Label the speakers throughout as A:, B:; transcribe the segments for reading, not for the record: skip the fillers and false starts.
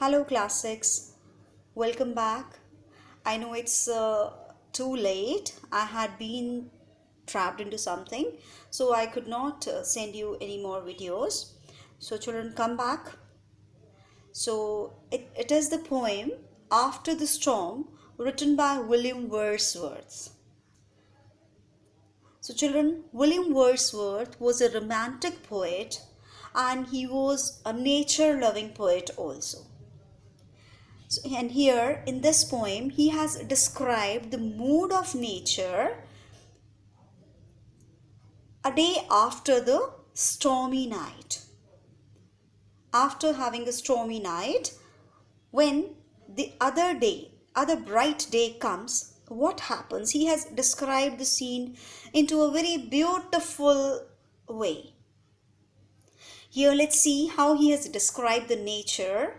A: Hello, class 6. Welcome back. I know it's too late. I had been trapped into something, so I could not send you any more videos. So, children, come back. So, it is the poem After the Storm, written by William Wordsworth. So, children, William Wordsworth was a romantic poet and he was a nature loving poet also. So, and here in this poem, he has described the mood of nature a day after the stormy night. After having a stormy night, when the other bright day comes, what happens? He has described the scene into a very beautiful way. Here, let's see how he has described the nature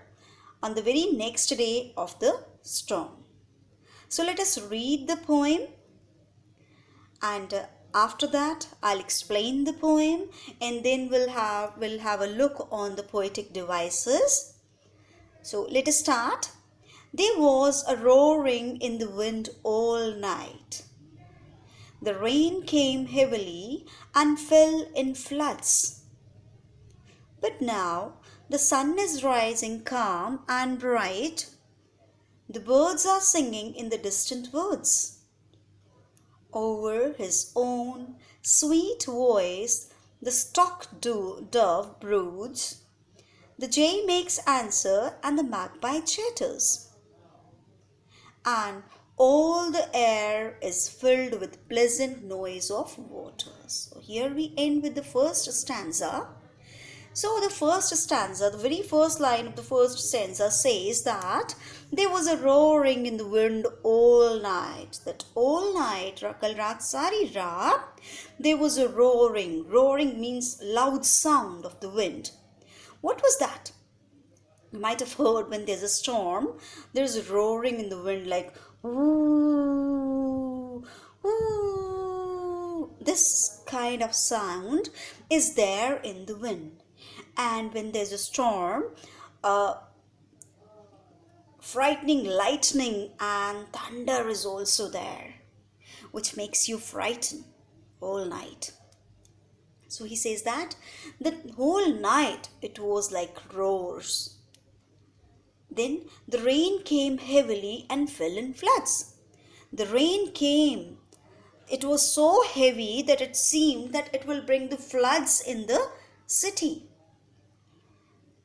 A: on the very next day of the storm. So let us read the poem, and after that I'll explain the poem, and then we'll have a look on the poetic devices. So let us start. There was a roaring in the wind all night. The rain came heavily and fell in floods. But now the sun is rising calm and bright. The birds are singing in the distant woods. Over his own sweet voice the stock-dove broods. The jay makes answer and the magpie chatters. And all the air is filled with pleasant noise of waters. So here we end with the first stanza. So the first stanza, the very first line of the first stanza says that there was a roaring in the wind all night. That all night, kal raat sari raat, there was a roaring. Roaring means loud sound of the wind. What was that? You might have heard when there's a storm, there's a roaring in the wind like ooh, ooh. This kind of sound is there in the wind. And when there's a storm, frightening lightning and thunder is also there, which makes you frightened all night. So he says that the whole night it was like roars. Then the rain came heavily and fell in floods. The rain came. It was so heavy that it seemed that it will bring the floods in the city.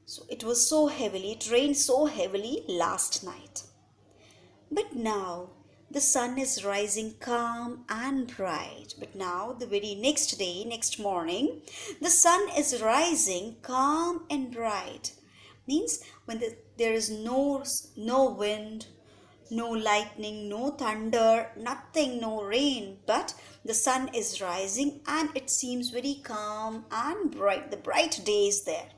A: So it was so heavily, it rained so heavily last night. But now the sun is rising calm and bright. But now the very next day, next morning, the sun is rising calm and bright. Means when there is no wind, no lightning, no thunder, nothing, no rain, but the sun is rising and it seems very calm and bright. The bright day is there.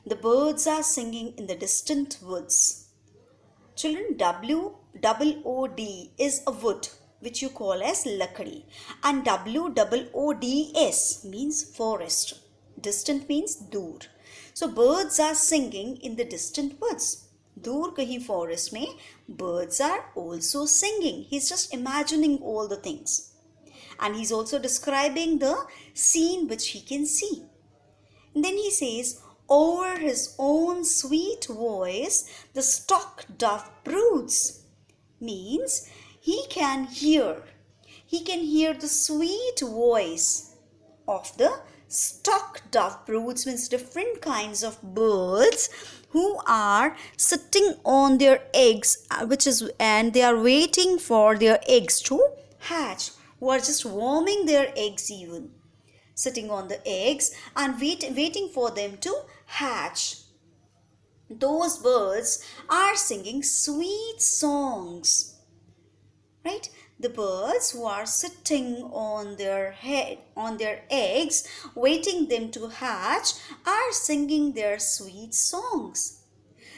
A: The birds are singing in the distant woods. Children, W-O-O-D is a wood which you call as lakdi, and W-O-O-D-S means forest. Distant means dur. So birds are singing in the distant woods. Dur kahin forest mein birds are also singing. He's just imagining all the things. And he's also describing the scene which he can see. And then he says, over his own sweet voice, the stock-dove broods. Means he can hear the sweet voice of the stock-dove broods, means different kinds of birds who are sitting on their eggs, and they are waiting for their eggs to hatch, who are just warming their eggs even. Sitting on the eggs and waiting for them to hatch. Those birds are singing sweet songs. Right? The birds who are sitting on their eggs, waiting them to hatch, are singing their sweet songs.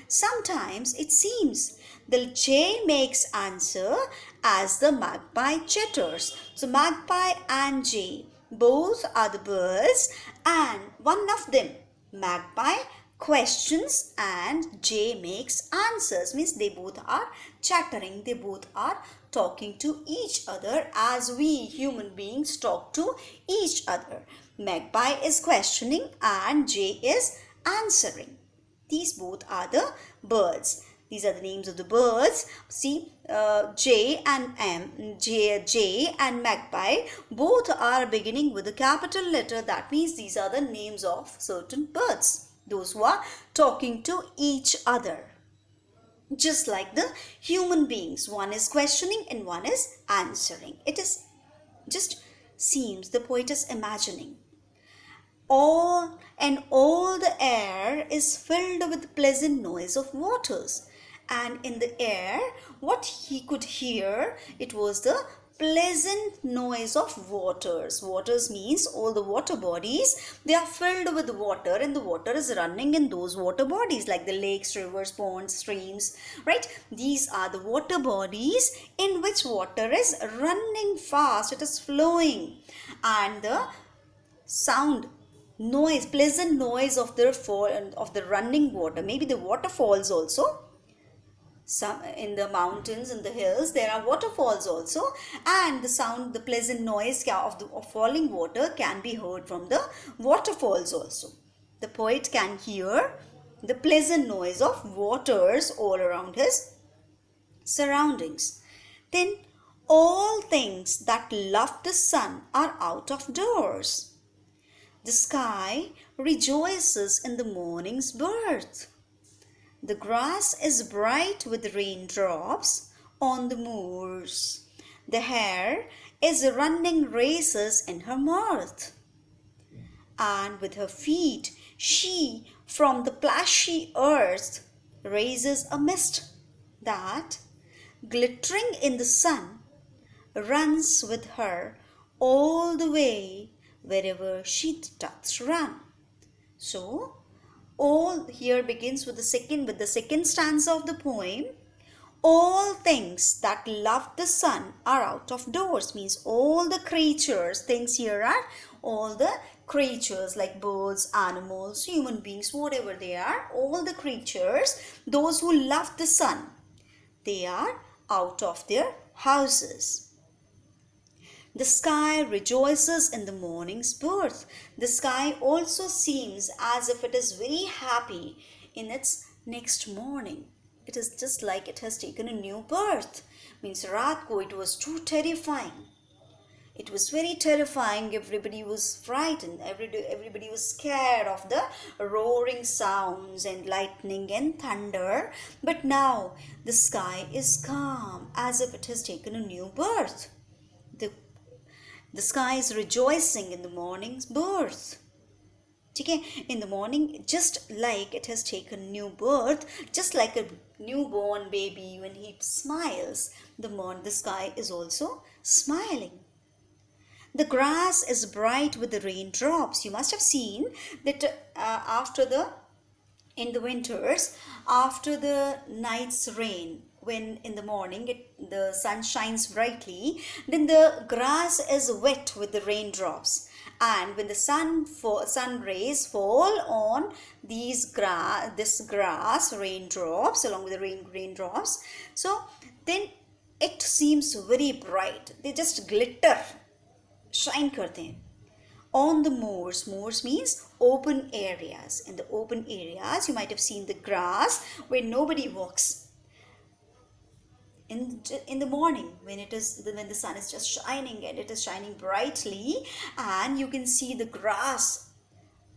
A: Sometimes it seems the jay makes answer as the magpie chatters. So magpie and jay, both are the birds, and one of them, magpie, questions and J makes answers. Means they both are chattering, they both are talking to each other as we human beings talk to each other. Magpie is questioning and J is answering. These both are the birds. These are the names of the birds. See, J and Magpie both are beginning with a capital letter. That means these are the names of certain birds, those who are talking to each other. Just like the human beings, one is questioning and one is answering. It is just seems the poet is imagining. All the air is filled with pleasant noise of waters. And in the air, what he could hear, it was the pleasant noise of waters. Waters means all the water bodies, they are filled with water and the water is running in those water bodies like the lakes, rivers, ponds, streams, right? These are the water bodies in which water is running fast, it is flowing. And the sound, noise, pleasant noise of the fall of the running water, maybe the waterfalls also. Some in the mountains and the hills there are waterfalls also, and the sound, the pleasant noise of falling water can be heard from the waterfalls also. The poet can hear the pleasant noise of waters all around his surroundings. Then all things that love the sun are out of doors. The sky rejoices in the morning's birth. The grass is bright with raindrops on the moors. The hare is running races in her mirth. And with her feet she from the plashy earth raises a mist that, glittering in the sun, runs with her all the way wherever she doth run. So, all here begins with the second stanza of the poem. All things that love the sun are out of doors, means all the creatures, things here are all the creatures like birds, animals, human beings, whatever they are, all the creatures, those who love the sun, they are out of their houses. The sky rejoices in the morning's birth. The sky also seems as if it is very happy in its next morning. It is just like it has taken a new birth. Means Raat ko, it was too terrifying. It was very terrifying. Everybody was frightened. Everybody was scared of the roaring sounds and lightning and thunder. But now the sky is calm as if it has taken a new birth. The sky is rejoicing in the morning's birth. Okay? In the morning, just like it has taken new birth, just like a newborn baby when he smiles, the sky is also smiling. The grass is bright with the raindrops. You must have seen that in the winters, after the night's rain, when in the morning the sun shines brightly, then the grass is wet with the raindrops. And when the sun rays fall on this grass raindrops, along with the raindrops, so then it seems very bright. They just glitter, shine karte hain. On the moors, moors means open areas. In the open areas, you might have seen the grass where nobody walks. In the morning, when the sun is just shining and it is shining brightly, and you can see the grass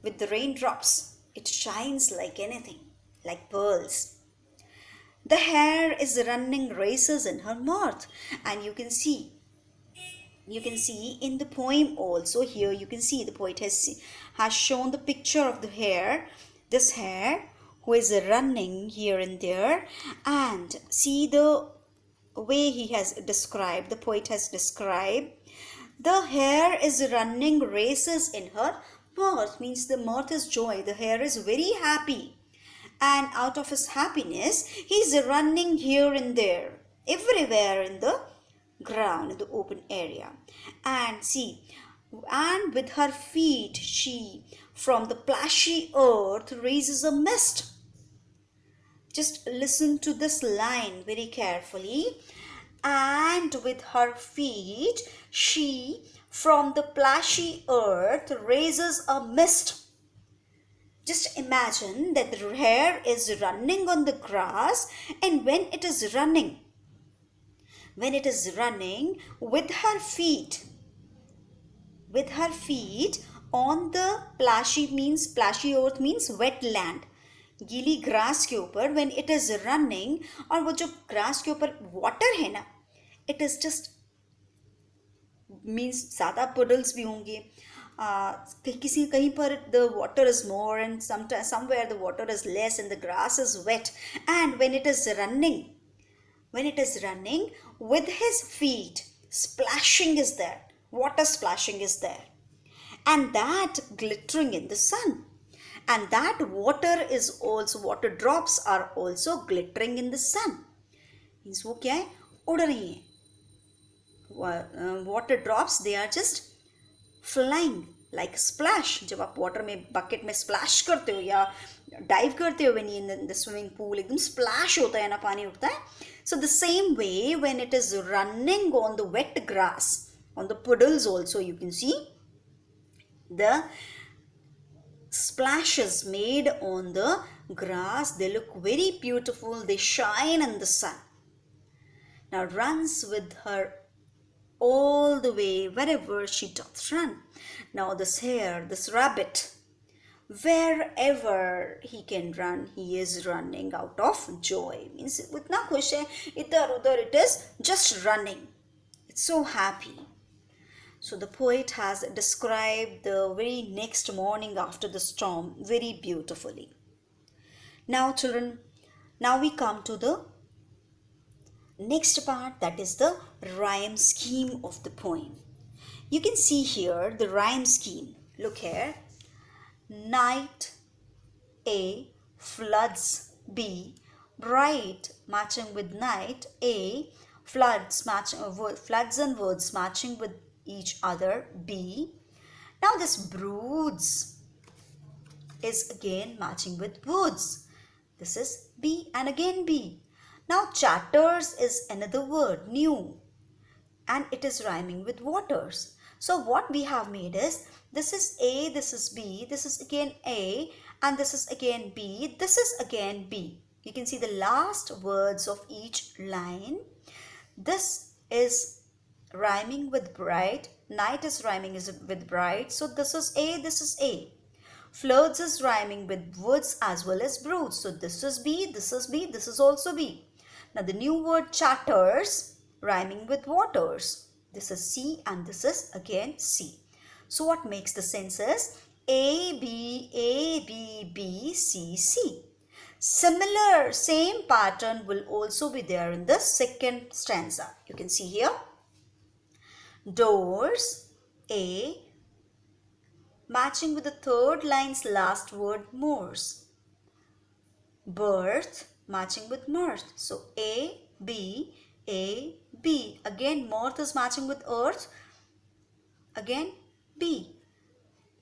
A: with the raindrops, it shines like anything, like pearls. The hare is running races in her mouth, and you can see in the poem also, here you can see the poet has shown the picture of the hare, this hare who is running here and there, and see the way he has described, the poet has described, the hare is running races in her mirth, means the mirth is joy. The hare is very happy, and out of his happiness he is running here and there, everywhere in the ground, in the open area. And see, And with her feet she from the plashy earth raises a mist. Just listen to this line very carefully. And with her feet she from the plashy earth raises a mist. Just imagine that the hare is running on the grass, and when it is running with her feet on the plashy earth means wet land, गीली grass के ऊपर when it is running, और वो जो grass के ऊपर water है ना, it is just means ज़्यादा puddles भी होंगे, कहीं पर the water is more and somewhere the water is less and the grass is wet, and when it is running with his feet splashing is there, water splashing is there, and that glittering in the sun, and that water drops are also glittering in the sun. Means वो क्या है, उड़ रही हैं. Water drops, they are just flying like splash. जब आप water में bucket में splash करते हो या dive करते हो when you in the swimming pool, एकदम splash होता है ना, पानी उठता है. So the same way when it is running on the wet grass, on the puddles also you can see the splashes made on the grass. They look very beautiful, they shine in the sun. Now runs with her all the way wherever she doth run. Now this hare, this rabbit, wherever he can run, he is running out of joy. Means itna khush hai, idhar udhar it is just running. It's so happy. So the poet has described the very next morning after the storm very beautifully. Now children, now we come to the next part, that is the rhyme scheme of the poem. You can see here the rhyme scheme. Look here. Night A, floods B, bright matching with night A, floods and words matching with each other B. Now this broods is again matching with woods. This is B and again B. Now chatters is another word, new, and it is rhyming with waters. So what we have made is, this is A, this is B, this is again A, and this is again B, this is again B. You can see the last words of each line. This is rhyming with bright, night is rhyming with bright, so this is A, this is A. Floods is rhyming with woods as well as broods, so this is B, this is B, this is also B. Now the new word chatters rhyming with waters. This is C and this is again C. So what makes the sense is A, B, B, C, C. Similar, same pattern will also be there in the second stanza. You can see here. Doors, A, matching with the third line's last word, moors. Birth, matching with mirth. So A, B. Again, mirth is matching with earth. Again, B.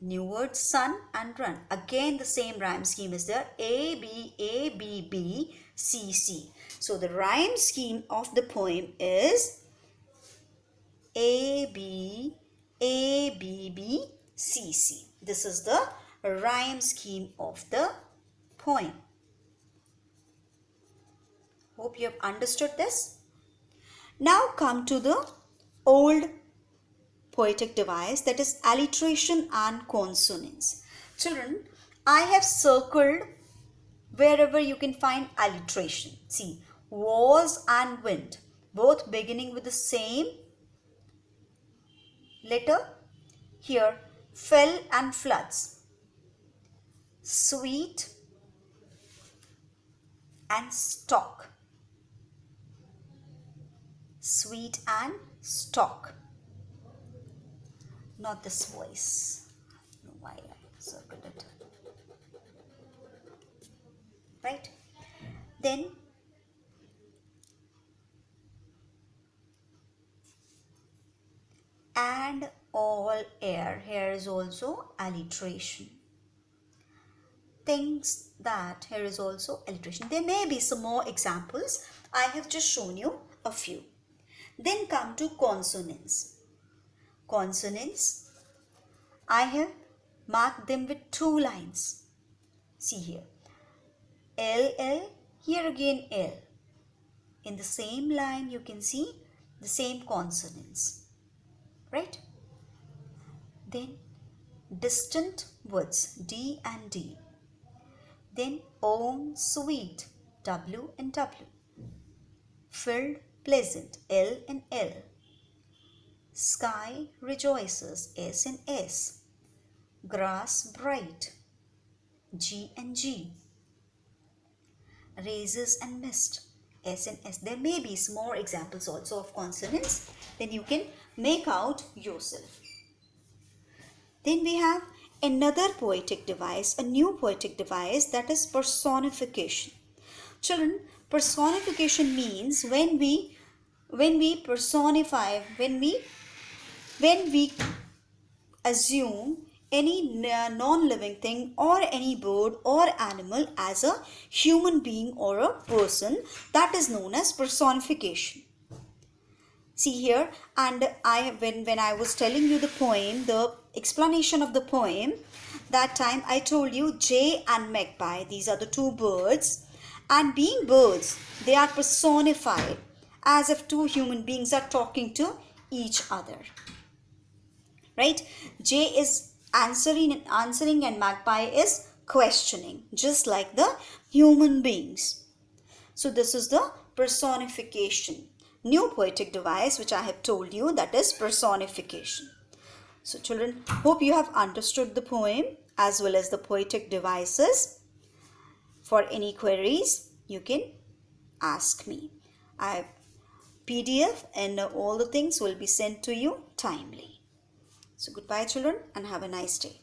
A: New word, sun and run. Again, the same rhyme scheme is there. A, B, C, C. So the rhyme scheme of the poem is A, B, C, C. This is the rhyme scheme of the poem. Hope you have understood this. Now come to the old poetic device, that is alliteration and consonants. Children, I have circled wherever you can find alliteration. See, was and wind, both beginning with the same letter. Here, fell and floods, sweet and stock, sweet and stock. Not this voice. I don't know why I circled it. Right? Then and all all air. Here is also alliteration. Things that, here is also alliteration. There may be some more examples. I have just shown you a few. Then come to consonants. Consonants, I have marked them with 2 lines. See here. L, here again L. In the same line you can see the same consonants. Right? Then distant words, D and D. Then own, sweet, W and W. Filled, pleasant, L and L. Sky rejoices, S and S. Grass bright, G and G. Raises and mist, S and S. There may be some more examples also of consonants. Then you can make out yourself. Then we have another poetic device, a new poetic device, that is personification. Children, personification means when we personify, when we assume any non-living thing or any bird or animal as a human being or a person, that is known as personification. See here, and when I was telling you the poem, the explanation of the poem, that time I told you jay and magpie, these are the 2 birds, and being birds, they are personified as if 2 human beings are talking to each other. Right? Jay is answering and magpie is questioning, just like the human beings. So this is the personification. New poetic device which I have told you, that is personification. So children, hope you have understood the poem as well as the poetic devices. For any queries, you can ask me. PDF and all the things will be sent to you timely. So goodbye children and have a nice day.